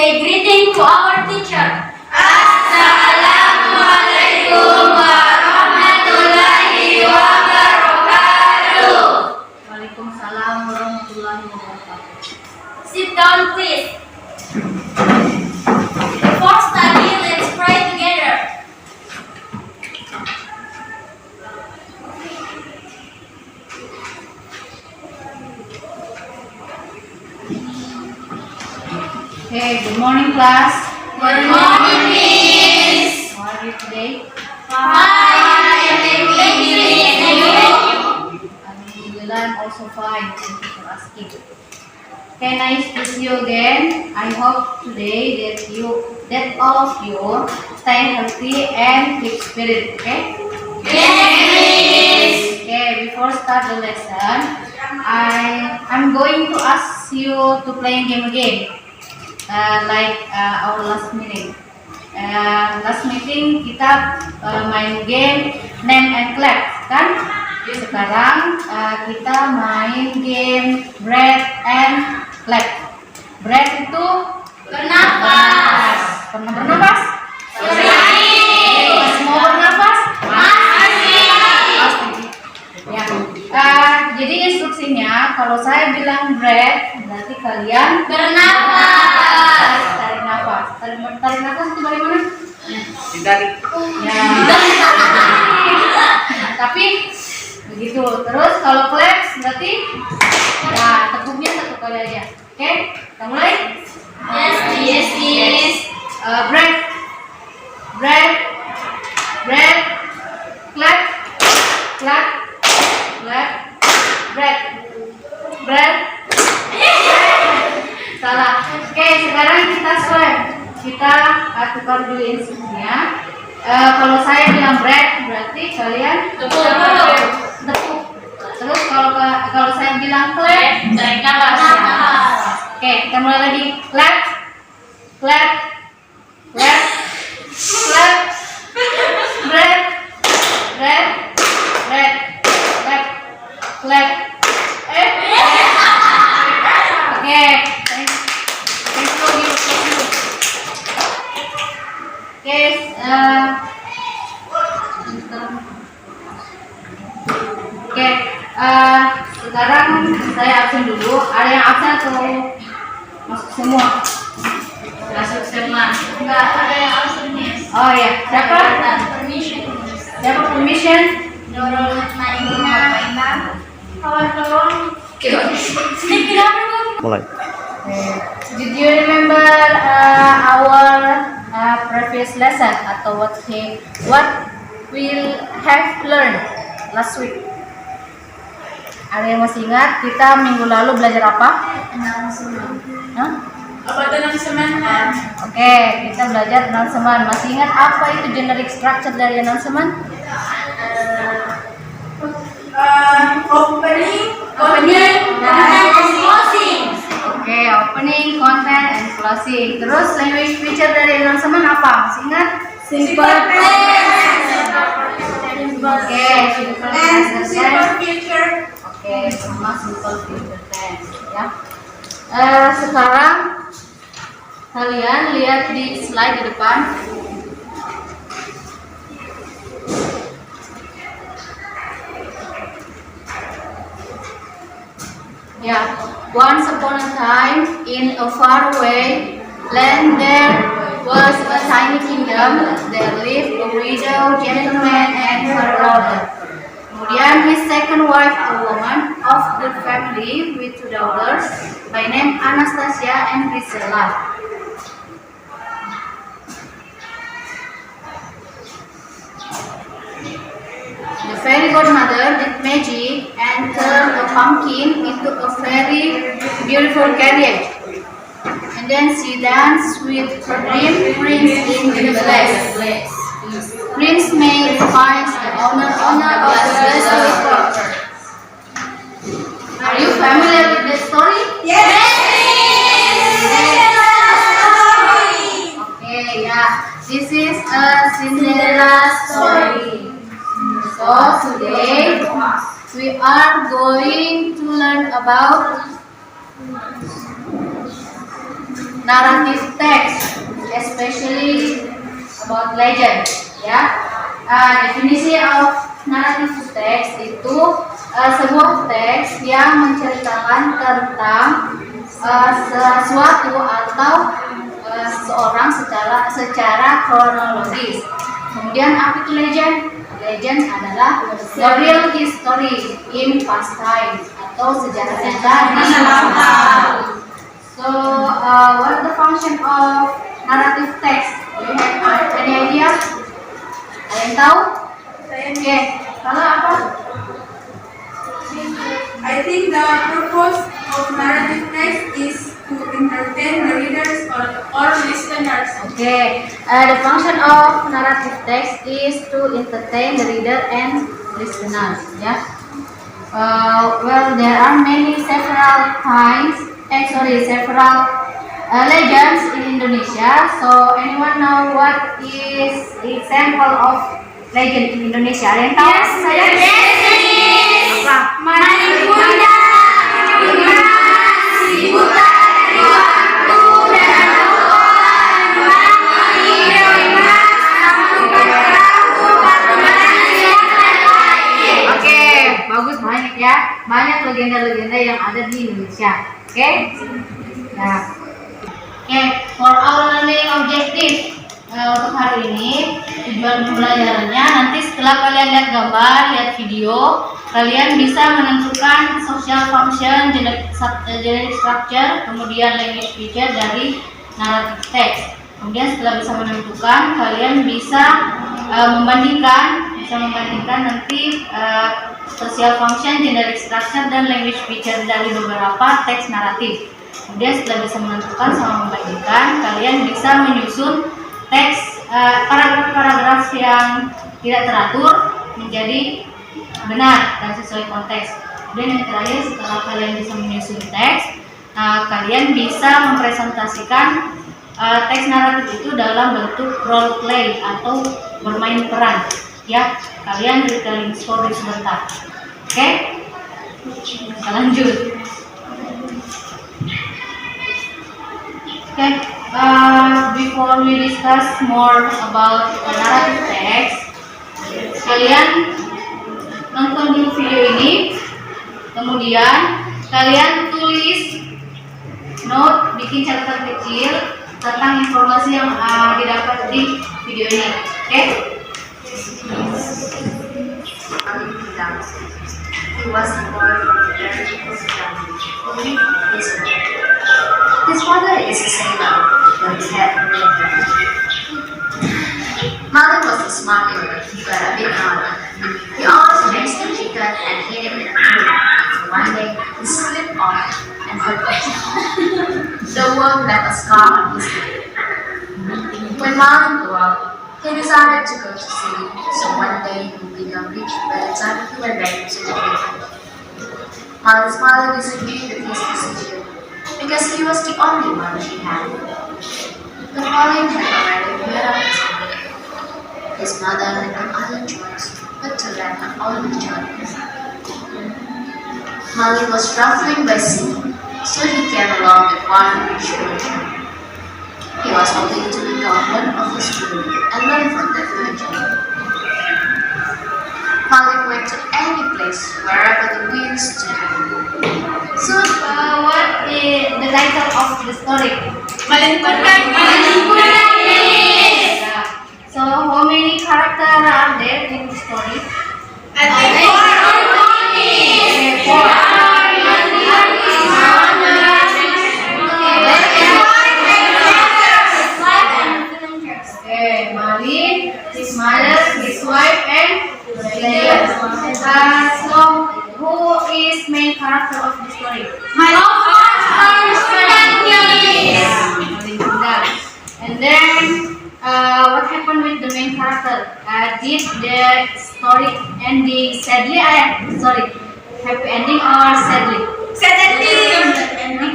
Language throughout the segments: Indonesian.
say greeting to our teacher. Assalamualaikum warahmatullahi wabarakatuh. Waalaikumsalam warahmatullahi wabarakatuh. Sit down, please. Before study, let's pray together. Okay, good morning class. Good morning, Miss. How are you today? Fine, thank you. Alhamdulillah, I'm also fine. Thank you for asking. Okay, nice to see you again. I hope today that all of you stay healthy and keep spirit. Okay? Yes, Miss. Okay, before start the lesson, I'm going to ask you to play game again. Like our last meeting. Last meeting kita main game name and clap, kan? Sekarang kita main game breath and clap. Breath itu Bernafas. Pernah bernafas? Berani. Semua bernafas? Masih. Ya. Jadi instruksinya kalau saya bilang breath berarti kalian Bernafas. tarik nafas. Tarik nafas itu bagaimana? Ditarik. Ya. Tapi begitu. Terus kalau clap berarti ya tekuknya satu kali aja. Oke? Kita mulai? Yes, Miss. Breath. Breath. Breath. Clap. Clap. Clap. Breath. Breath. Salah. Oke, sekarang kita swab. Kita tukar dulu instruksinya. Kalau saya bilang breath berarti kalian tepuk. Terus kalau saya bilang clap, Tarik nafas. oke, kita mulai lagi. Clap, clap, clap, clap, breath, breath, breath, clap, clap. Oke, thank you. Oke, sekarang saya absen dulu. Ada yang absen atau masuk semua? Masuk semua. Enggak, Ada yang absen, Miss. oh ya, siapa? Permission. Siapa permission? Nurul Naina. Kawan-kawan. Sedikit Mulai. Did you remember our previous lesson atau what we have learned last week? Ada yang masih ingat kita minggu lalu belajar apa? Hah? Apa itu announcement? Oke, kita belajar announcement. Masih ingat apa itu generic structure dari announcement? Opening, and closing. Oke, opening, content, and closing. Terus language feature dari announcement apa? Masih ingat? Simple present. Oke, simple present tense. future. Oke, sama simple future tense ya. Sekarang kalian lihat di slide di depan. Ya, once upon a time in a faraway land there was a tiny kingdom. There lived a widow, gentleman, and her daughter. Kemudian his second wife, a woman of the family with two daughters by name Anastasia and Priscilla. The fairy godmother did magic and turned a pumpkin into a very beautiful carriage. And then she danced with her dream prince in the palace. Prince made finds the owner of the blessed court. Are you familiar with the story? Yes. Okay, yeah. This is a Cinderella story. So today we are going to learn about narrative text, especially about legend. Ya, definisi of narrative text itu sebuah teks yang menceritakan tentang sesuatu atau seseorang secara kronologis. Kemudian apa itu legend? Legend adalah the real history in past times atau sejarah nyata di masa lalu. So, what is the function of narrative text? Do you have any idea? Ada yang tahu? Oke, kalau apa? I think the purpose of narrative text is to entertain the readers or listeners. Okay, the function of narrative text is to entertain the reader and listeners. Yeah. Well, there are several legends in Indonesia. So, anyone know what is the example of legend in Indonesia? Ada yang tahu? Apa? Manikunda, si buta dari waktu dan Tuhan, Oke, bagus, banyak ya. Banyak legenda-legenda yang ada di Indonesia. Oke? Nah, for our learning objective untuk hari ini, tujuan pembelajarannya nanti setelah kalian lihat gambar, lihat video, kalian bisa menentukan social function, generic structure, kemudian language feature dari narrative text. Kemudian setelah bisa menentukan, kalian bisa membandingkan nanti social function, generic structure, dan language feature dari beberapa teks naratif. Kemudian setelah bisa menentukan sama membandingkan, kalian bisa menyusun teks paragraf-paragraf yang tidak teratur menjadi benar dan sesuai konteks. Kemudian yang terakhir, setelah kalian bisa menyusun teks, kalian bisa mempresentasikan teks naratif itu dalam bentuk role play atau bermain peran. Ya, kalian retelling story sebentar. Oke? Kita lanjut. Okay, before we discuss more about narrative text, kalian nonton dulu video ini, kemudian kalian tulis note, bikin catatan kecil tentang informasi yang didapat di video ini. Oke? He was a boy from a very poor family who lived in Israel. His father is a sailor, but he had no family. Malik was a smart boy, but a bit naughty. He always makes the chicken and hid it in a room. So one day, he slipped off and hurt himself. The wound left a scar on his head. When Malik grew up, he decided to go to sea. So one day, he became rich by the time he went back to the village. Malik's mother disagreed with his decision because he was the only one she had. But Malik had already made up his mind. His mother had no other choice but to let her only child. Malik was traveling by sea, so he came along with one rich merchant. He was hoping to become one of his crew and learn from that merchant. Malik went to any place wherever the winds took him. So, what is the title of the story? Malinkundan. Yeah. So, how many characters are there in the story? I think four. Okay, Malik, his mother, his wife, and Leila. So, who is main character of the story? Malinkundan. And then, what happened with the main character? Did the story ending sadly? Happy ending or sadly? Sad ending.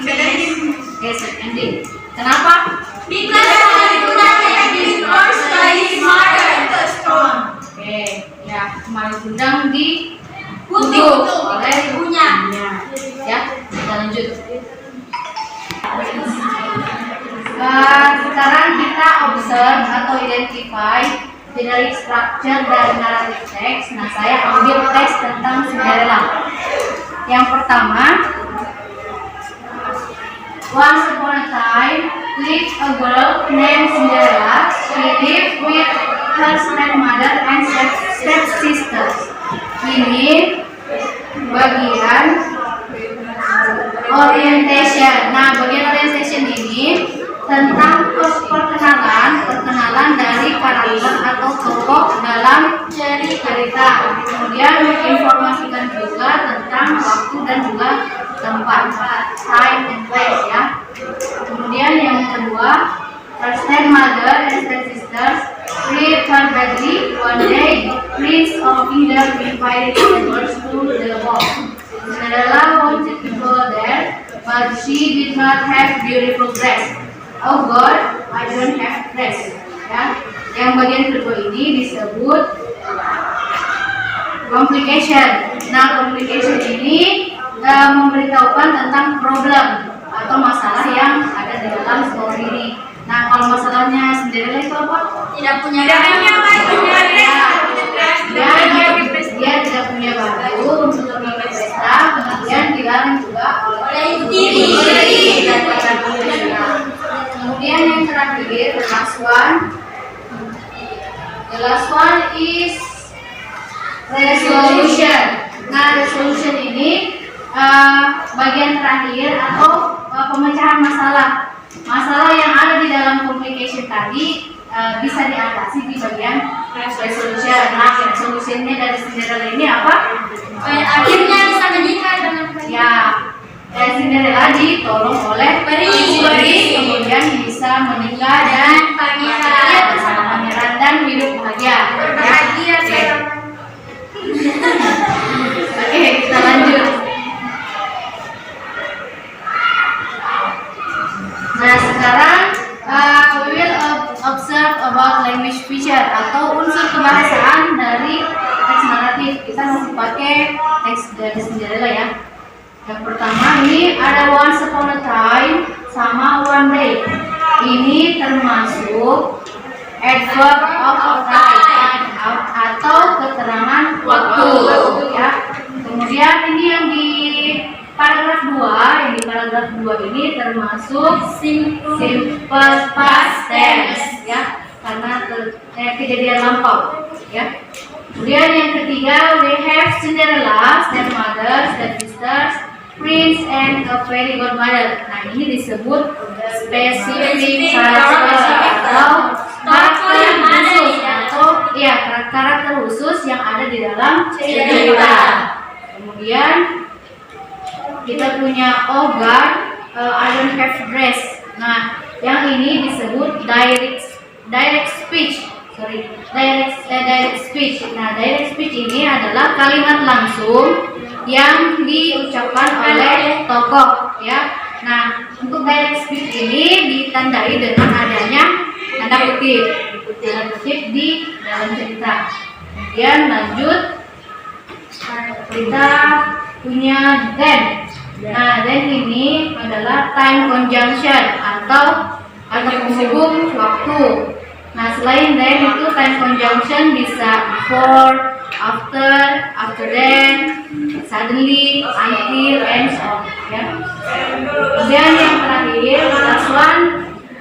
Okay, sad ending. Kenapa? Because Malinkundan had been forced by his mother into a storm. Oke, ya, Malinkundan Kutuk oleh ibunya. Ya, kita lanjut. Sekarang kita observe atau identify generic structure dari narrative text. Nah, saya ambil teks tentang Cinderella. Yang pertama, once upon a time, lived a girl named Cinderella. She lived with her stepmother and stepsisters. Ini bagian orientation. Nah, bagian orientation ini tentang perkenalan dari karakter atau tokoh dalam cerita. Kemudian menginformasikan juga tentang waktu dan juga tempat, time and place ya. Kemudian yang kedua, her stepmother and stepsisters treated her badly. One day, Prince of Kingdom invited the girls to the ball. Cinderella wanted to go there, but she did not have beautiful dress. Oh God, I don't have dress. Ya, yang bagian kedua ini disebut complication. Nah, complication ini memberitahukan tentang problem atau masalah yang ada di dalam story ini. Nah, kalau masalahnya Cinderella itu apa? Tidak punya baju. Dia tidak punya baju untuk pergi ke pesta, kemudian dilarang juga oleh ibu tiri. Kemudian yang terakhir, the last one is resolution. Nah, resolution ini bagian terakhir atau pemecahan masalah. Masalah yang ada di dalam complication tadi bisa diatasi di bagian resolution. Nah, resolutionnya dari Cinderella ini apa? Akhirnya bisa menikah dengan Cinderella ditolong oleh peri, kemudian bisa menikah dan bersama pangeran dan hidup bahagia. Oke, kita lanjut. Nah, sekarang we will observe about language feature atau unsur kebahasaan dari teks naratif. Kita masih pakai teks dari Cinderella ya. Yang pertama ini ada once upon a time sama one day. Ini termasuk adverb of time atau keterangan waktu ya. Kemudian ini yang di paragraf 2, ini termasuk simple past tense ya, karena kejadian lampau ya. Kemudian yang ketiga, we have Cinderella, stepmother, stepsisters, prince and a fairy godmother. Nah, ini disebut specific character atau karakter khusus karakter khusus yang ada di dalam cerita. Kemudian kita punya oh God, I don't have dress. Nah, yang ini disebut direct speech. Direct speech. Nah, direct speech ini adalah kalimat langsung yang diucapkan oleh tokoh ya. Nah, untuk direct speech ini ditandai dengan adanya tanda kutip di dalam cerita. Kemudian lanjut, kita punya then. Nah, then ini adalah time conjunction atau kata penghubung waktu. Nah, selain then itu time conjunction bisa before, after then, suddenly, until, and so on ya. Kemudian yang terakhir, last one,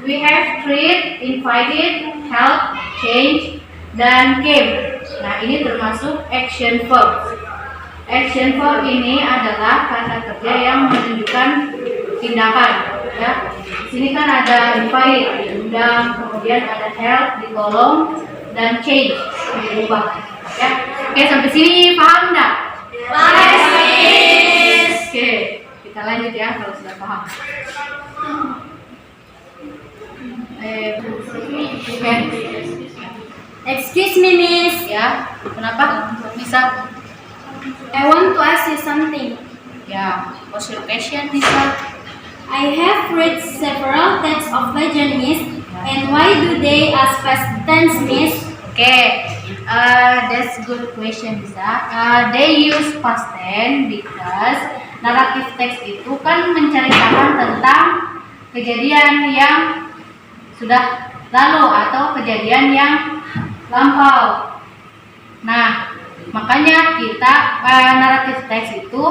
we have treat, invited, help, change, dan came. Nah, ini termasuk action verb. Action verb ini adalah kata kerja yang menunjukkan tindakan ya. Di sini kan ada invite, diundang, kemudian ada help, ditolong, dan change, dirubah ya. Oke, sampai sini paham enggak? Oke, kita lanjut ya kalau sudah paham. Excuse me, Miss. Ya, kenapa? Bisa? I want to ask you something. Ya, what's your question, Nisa? I have read several texts of legend, Miss. And why do they ask past tense, Miss? Okay, that's good question, Nisa. They use past tense because naratif teks itu kan menceritakan tentang kejadian yang sudah lalu atau kejadian yang lampau. Nah, makanya kita naratif teks itu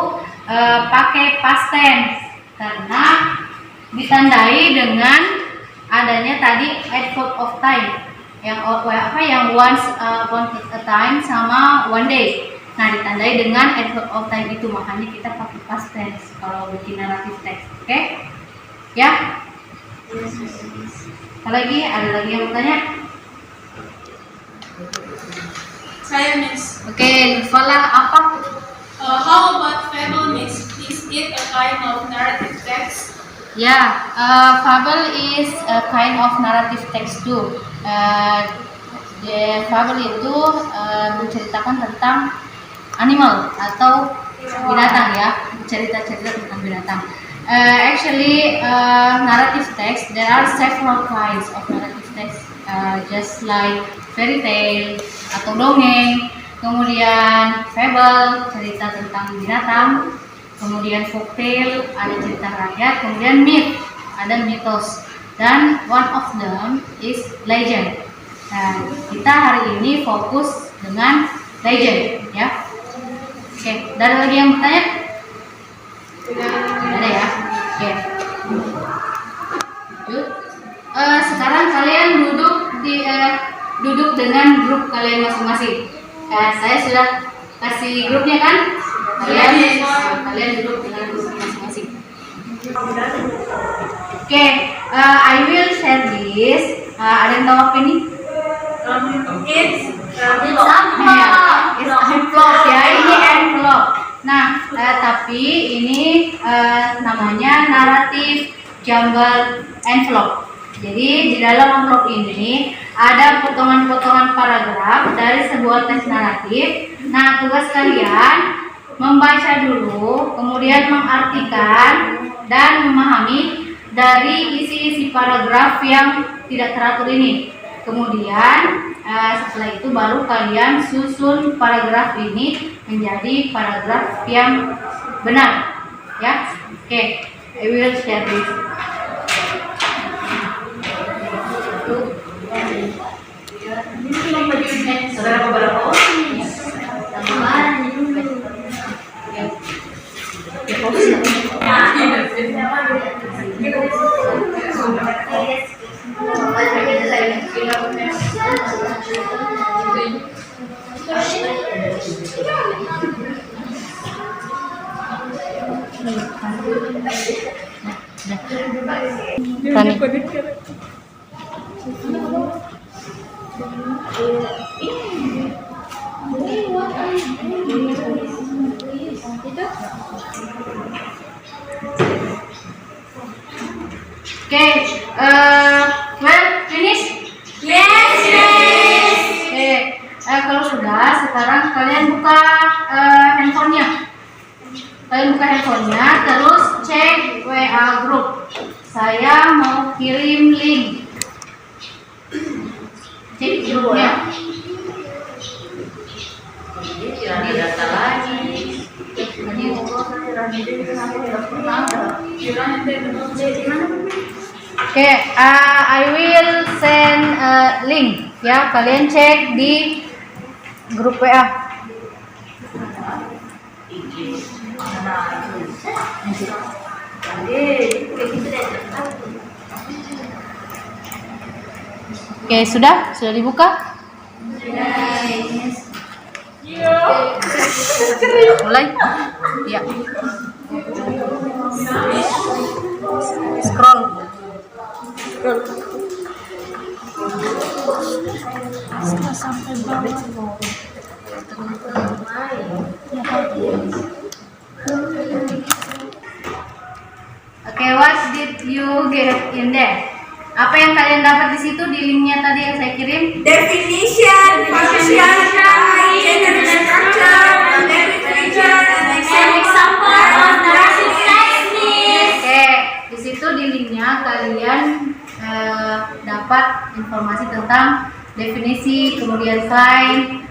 pakai past tense karena ditandai dengan adanya tadi adverb of time yang once upon a time sama one day. Nah, ditandai dengan adverb of time itu, makanya kita pakai past tense kalau bikin naratif teks. Oke? Ya? Ada lagi yang mau tanya? Saya Miss. Oke, Falah apa? How about fable, Miss? Is it a kind of narrative text? Ya, fable is a kind of narrative text too. Fable itu menceritakan tentang animal atau binatang ya, cerita-cerita tentang binatang. Actually, narrative text, there are several kinds of narrative text, just like fairy tale atau dongeng, kemudian fable, cerita tentang binatang, kemudian folktale, ada cerita rakyat, kemudian myth, ada mitos, dan one of them is legend. Nah, kita hari ini fokus dengan legend, ya. Oke, ada lagi yang bertanya? Ada ya. Oke. Lanjut. Sekarang kalian duduk dengan grup kalian masing-masing. Saya sudah kasih grupnya kan? Kalian duduk dengan grup masing-masing. Oke, I will share this. Ada yang tahu apa ini? It's envelope ya, ini envelope. Nah, tapi ini namanya naratif jumble envelope. Jadi di dalam envelope ini ada potongan-potongan paragraf dari sebuah teks naratif. Nah, tugas kalian membaca dulu, kemudian mengartikan dan memahami dari isi-isi paragraf yang tidak teratur ini. Kemudian setelah itu baru kalian susun paragraf ini menjadi paragraf yang benar, ya. Oke, I will share this. Okay, well, finish? Yes, yes. Okay, kalau sudah, sekarang kalian buka handphonenya. Terus cek WA group. Saya mau kirim link. Cek grupnya. Jadi data lagi. Tadi ngobrol sama Oke, I will send link ya. Kalian cek di grup WA. Oke, sudah dibuka? Mulai? Ya. Scroll. Sampai bawah. Oke, what did you get in there? Apa yang kalian dapat di situ di linknya tadi yang saya kirim? Definition, function, general structure, feature, and example of narrative text. Oke, di situ di linknya kalian dapat informasi tentang definisi, kemudian sign,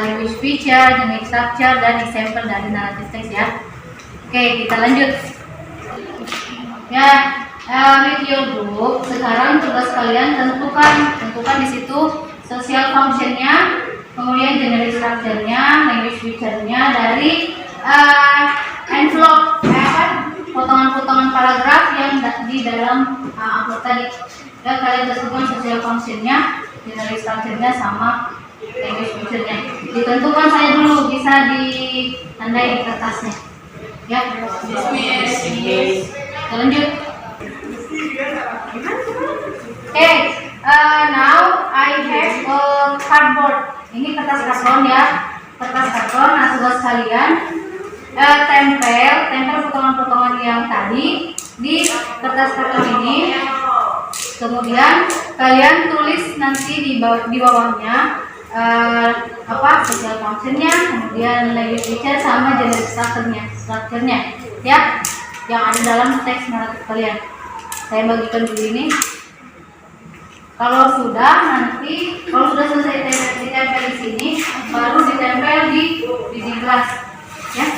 language feature, generic structure, dan example dari narrative text ya. Oke, kita lanjut. Ya, With your group, sekarang tugas kalian tentukan di situ social functionnya, kemudian generic structure-nya, language feature-nya dari envelope, potongan-potongan paragraf yang di dalam upload tadi. Dan kalian tentukan social function-nya, generic structure-nya, sama language feature-nya. Ditentukan saya dulu, bisa ditandai di kertasnya. Ya, lanjut. Okay, now I have a cardboard. Ini kertas karton ya, kertas karton. Nah, tugas kalian tempel potongan-potongan yang tadi di kertas karton ini. Kemudian kalian tulis nanti di bawahnya social functionnya, kemudian language feature sama generic structure-nya ya, yang ada dalam teks naratif kalian. Saya bagikan dulu ini. Kalau sudah selesai ditempel di sini, baru ditempel di dinding kelas ya.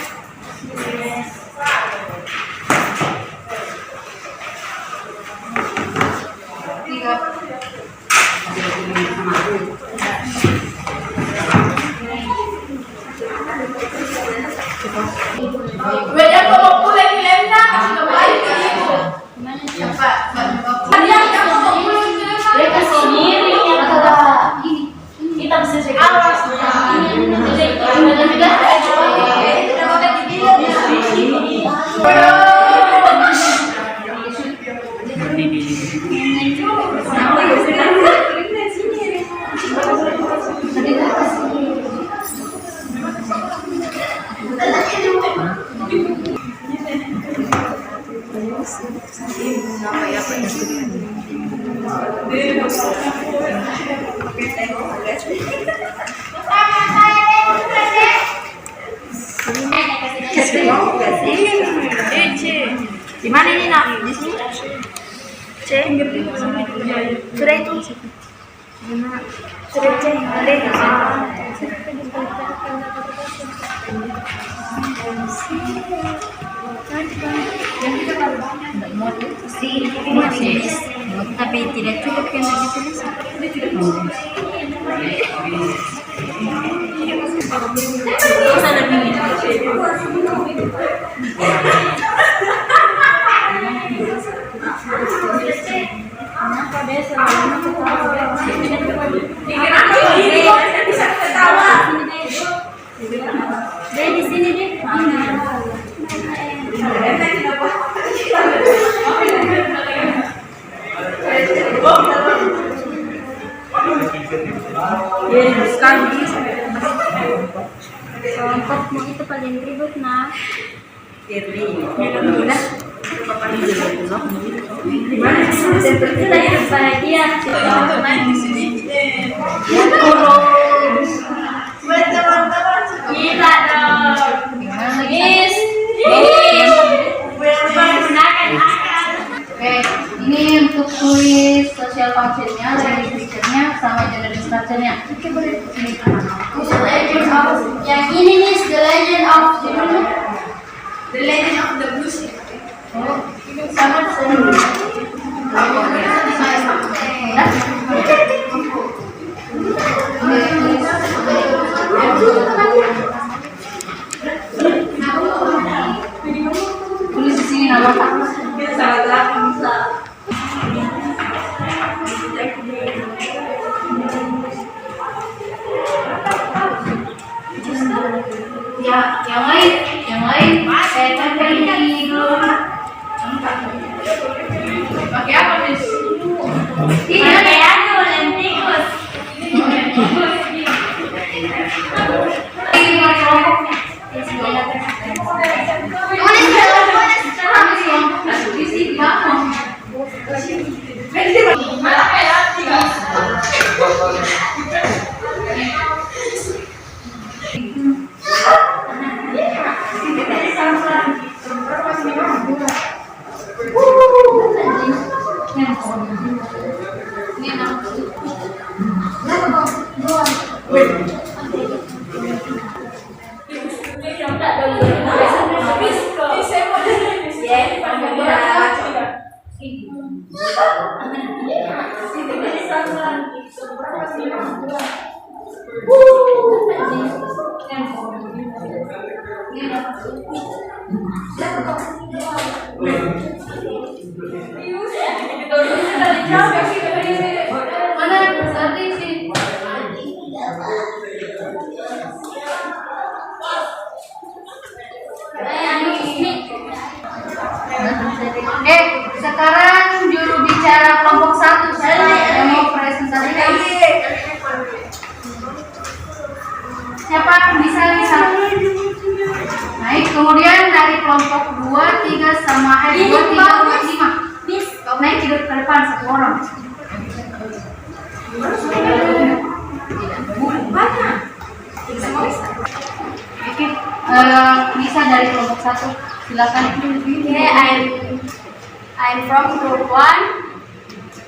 Beda kalau pulang Milena sudah baik ibu. Siapa? Dia yang mau pulang Milena. Mereka sendiri yang ada ini. Kita bisa cek. Awas. Di mana ini nak? Di sini. C. Sudah itu. Sudah C. Tapi tidak cukup yang ditulis. Bisa ketawa. Di sini deh. Kelompokmu itu paling ribut nak. Seperti tadi bahagia. Gila dong. Yes. Oke, ini untuk tulis social functionnya, language feature-nya, sama generic structure-nya. Yang ini nih The Legend of The Legend of the Blue Ship. Oh, sama seru. Tulis di sini nama Pak. Ya, yang lain, saya tempel di dulu. Pakai apa, Miss? Ini pakai anu lentikus. Ini pakai kelompoknya. Di sini bangun. Mana tadi sih? Sekarang juru bicara kelompok 1 yang mau presentasikan. Siapa bisa naik, kemudian dari kelompok 2, 3 sama 2, 3, 4, 5. Kau naik tidur ke depan satu orang. Banyak. Oke, bisa dari kelompok 1. Silakan. Okay, I'm from group 1.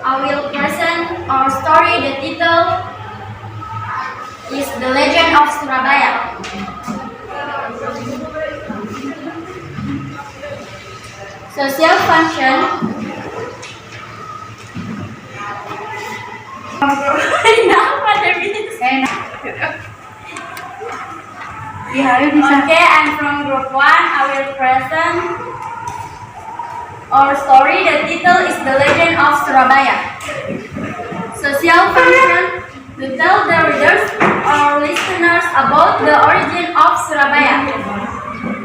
I will present our story. The title is The Legend of Surabaya. Social function. Okay, I'm from group 1. I will present our story. The title is The Legend of Surabaya. Social function: to tell the readers or listeners about the origin of Surabaya.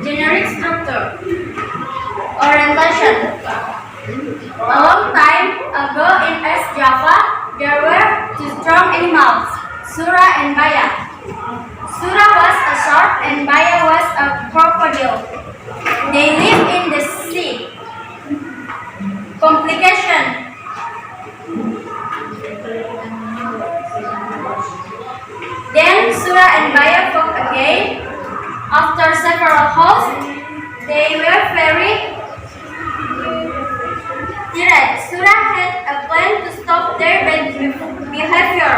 Generic structure. Orientation. A long time ago in East Java, there were two strong animals, Sura and Baya. Sura was a shark and Baya was a crocodile. They lived in the sea. Complication. Then Sura and Baya fought again. After several hours, they were very tired. Sura had a plan to stop their bad behavior.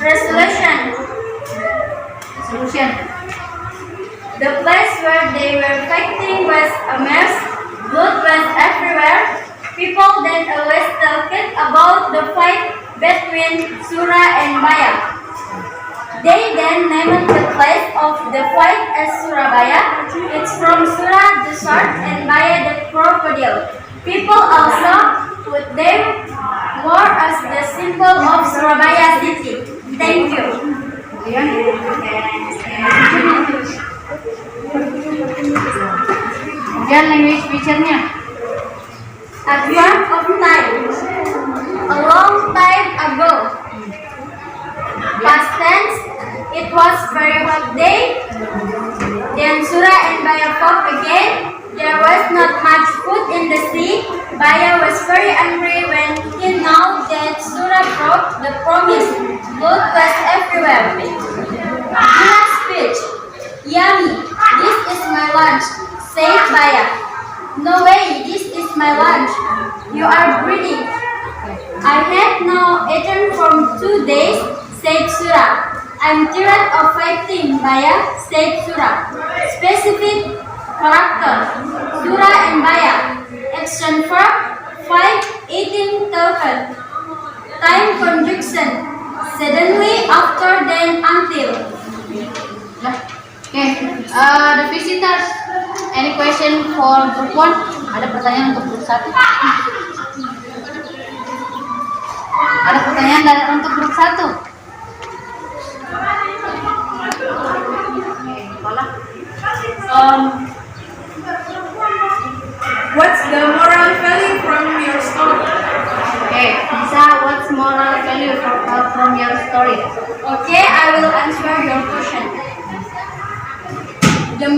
Resolution. The place where they were fighting was a mess. Blood was everywhere. People then always talked about the fight between Sura and Baya. They then named the place of the fight as Surabaya. It's from Sura the shark and Baya the crocodile. People also put them more as the symbol of Surabaya city. Thank you. Kemudian language feature-nya. Advert of time. A long time ago. Past tense. It was very hot day. Then Sura and Baya fought again. There was not much food in the sea. Baya was very angry when he knew that Sura broke the promise. Blood was everywhere. Sura's speech. Yummy. This is my lunch, said Baya. No way, this is my lunch. You are greedy. I had not eaten for 2 days, said Sura. I'm tired of fighting, Baya, said Sura. Specific character: Sura and Baya. Action verb: fight, eating, talking. Time conjunction: suddenly, after, then, until. Okay, the visitors, any question for group 1? Ada pertanyaan untuk group 1? Ada pertanyaan untuk group 1? What's the moral value from your story? Okay, Lisa, what's moral value from your story? Okay, I will answer your question. The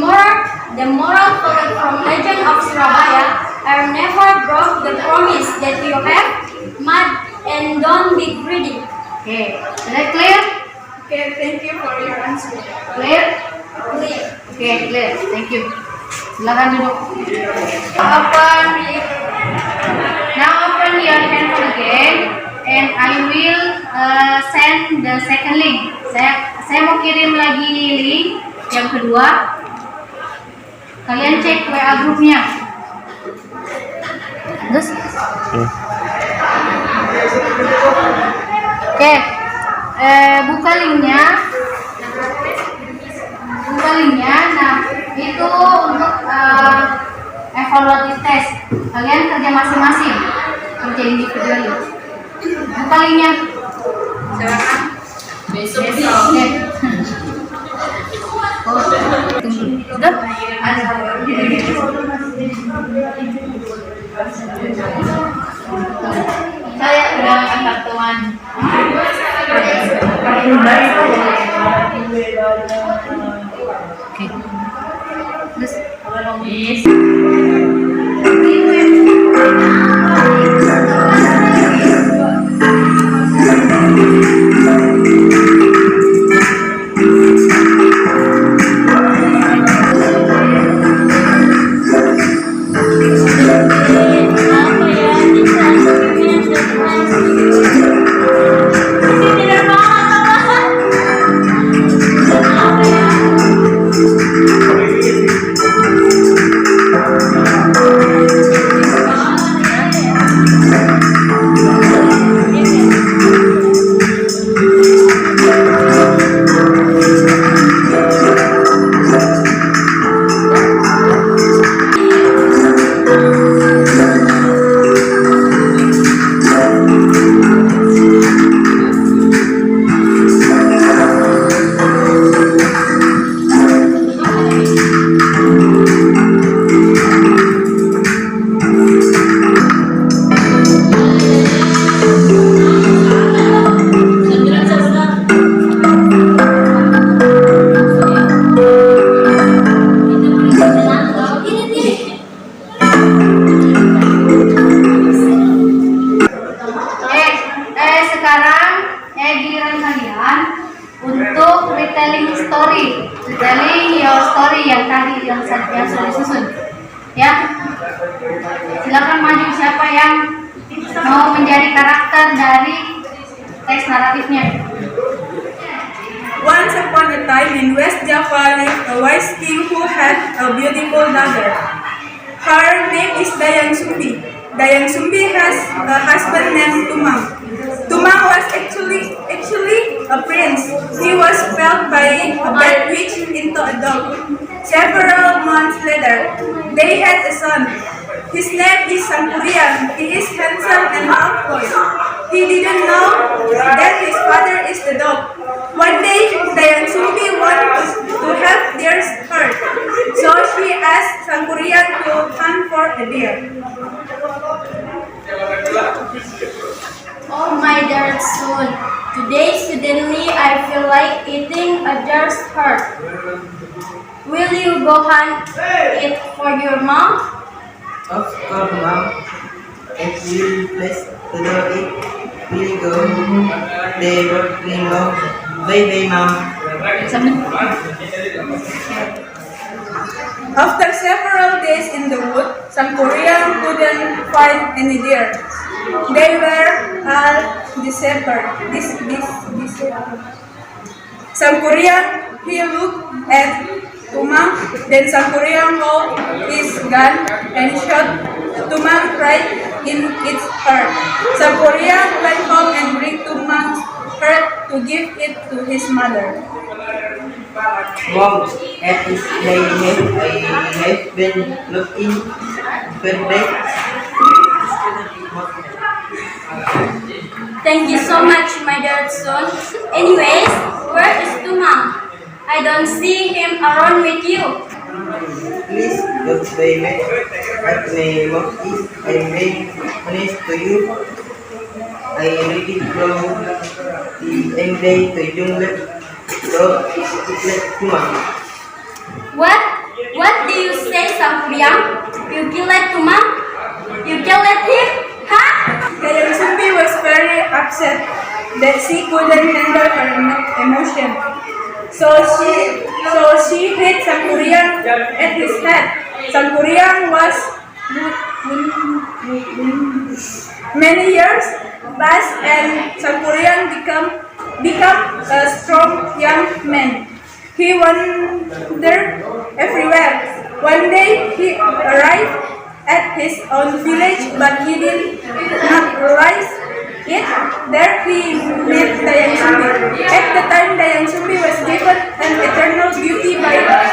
moral value from Legend of Surabaya are never broke the promise that you have mad and don't be greedy. Okay, is that clear? Okay, thank you for your answer. Clear? Clear. Okay, clear. Thank you. Silakan duduk. Now open your handphone again, and I will send the second link. Saya mau kirim lagi link yang kedua. Kalian cek WA grupnya. Terus? Oke. Buka linknya. Nah itu untuk evaluatif test. Kalian kerja masing-masing, kerja individually. Buka linknya. Silakan. Besok. Oke. Oh, tunggu. Sudah? Saya udah angkat teman. Oke. Terus sekarang giliran kalian untuk retelling your story yang tadi yang sudah disusun. Ya, silakan maju siapa yang mau menjadi karakter dari teks naratifnya. Once upon a time in West Java lived a wise king who had a beautiful daughter. Her name is Dayang Sumbi. Dayang Sumbi has a husband named Tumang. Tumang was actually a prince. He was felled by a bad witch into a dog. Several months later, they had a son. His name is Sankurian. He is handsome and half-boy. He didn't know that his father is the dog. One day, Dayang Sumbi wanted to have theirs hurt, so she asked Sankurian to hunt for a deer. Oh my dear son, today suddenly I feel like eating a deer's heart. Will you go hunt it for your mom? Of course, Mom. If you please to do it, will go. They will go. Bye, Mom. After several days in the wood, Sankurian couldn't find any deer. They were all disappeared. Sankurian, he looked at Tumang, then Sankurian hold his gun and shot Tumang right in its heart. Sankurian went home and bring Tumang's heart to give it to his mother. Mom, at this day, I have been looking for that. Thank you so much, my dear son. Anyways, where is Tumang? I don't see him around with you. Please don't be mad at my mom if I may honest to you. I really from the day to jungle so let Tumang. What? What do you say, Sankuriang? You killed Tumang? You killed him? Huh? Dayang Sumbi was very upset that she couldn't handle her emotion. So she hit Sankurian at his head. Sankurian was many years passed and Sankurian become a strong young man. He wandered everywhere. One day he arrived at his own village, but he did not realize it. There he met Dayang Sumbi. At the time, Dayang Sumbi was given an eternal beauty by God,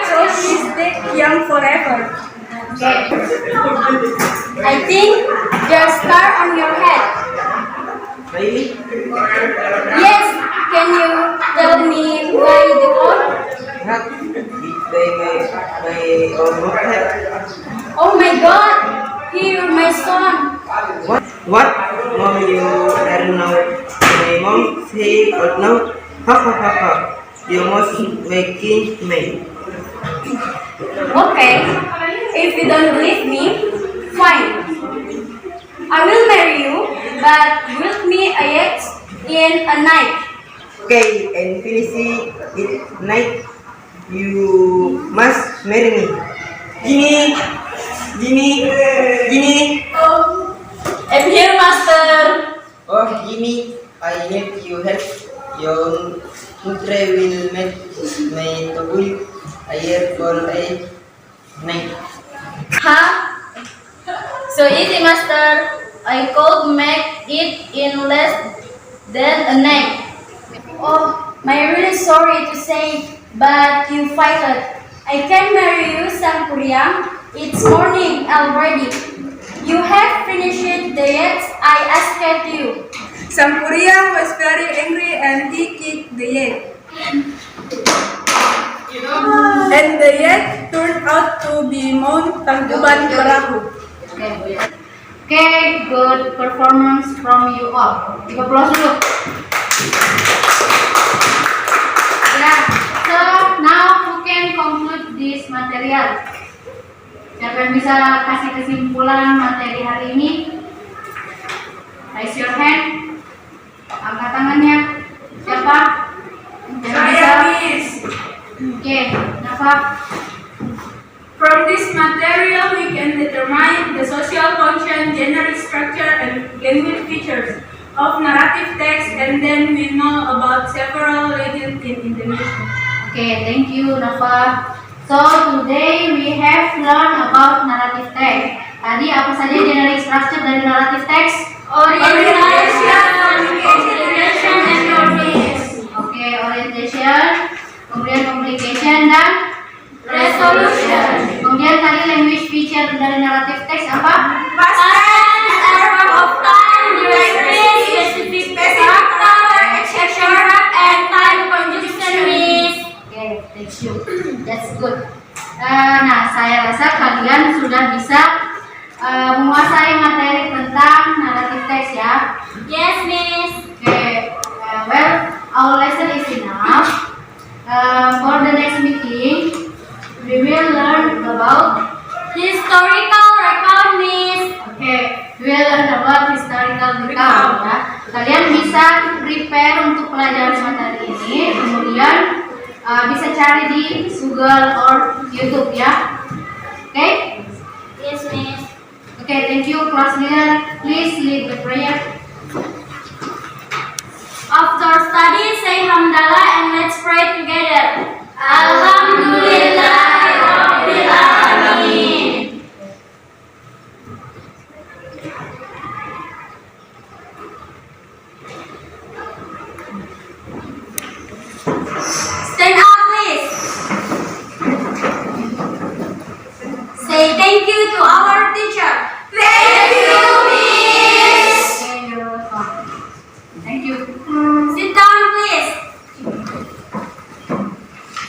so she stayed young forever. Okay. I think there's a scar on your head. Really? Yes, can you tell me why the coat? Not by my own head. Oh my God, here my son. What? Mom, you are now. My mom say out now. Ha ha ha ha. You must making me. Okay, if you don't believe me, fine. I will marry you, but build me a yacht in a night. Okay, and finish it night. You must marry me. Gini, Gini, Gini. I'm here, Master. Oh, Gini, I need your help. Your nutre will make my tabul a year for a night. Huh? So easy, Master. I could make it in less than a night. Oh, I'm really sorry to say, but you fight it. I can marry you, Sampuriam. It's morning already. You have finished the yacht I asked you. Sampuriang was very angry and he kicked the egg. And the egg turned out to be Mount Tangkuban Perahu. Okay, good performance from you all. Give applause dulu. Yeah, so now who can conclude this material? Siapa yang bisa kasih kesimpulan materi hari ini? Raise your hand. Angkat tangannya. Siapa? Yang bisa? Miss. Oke, kenapa? From this material, we can determine the social function, generic structure, and language features of narrative text, and then we know about several regions in Indonesia. Okay, thank you, Nafa. So today we have learned about narrative text. Tadi apa saja generic structure dari narrative text? Orientation, communication, and norms. Oke, orientation, kemudian communication dan resolution. Kemudian tadi language feature dari narrative text apa? Past tense, verb of time, duration, specific character, exception, and time conjunction, Miss. Oke, thank you. That's good. Nah, saya rasa kalian sudah bisa menguasai materi tentang narrative text ya. Yes, Miss. Okay, well, our lesson is enough. For the next meeting, we will learn about Historical record, Miss. we will learn about historical recount ya. Kalian bisa prepare untuk pelajaran materi ini, kemudian bisa cari di Google or YouTube ya. Okay? Yes, Miss. Okay, thank you, class leader. Please lead the prayer. After study, say Hamdalah and let's pray together. Alhamdulillah.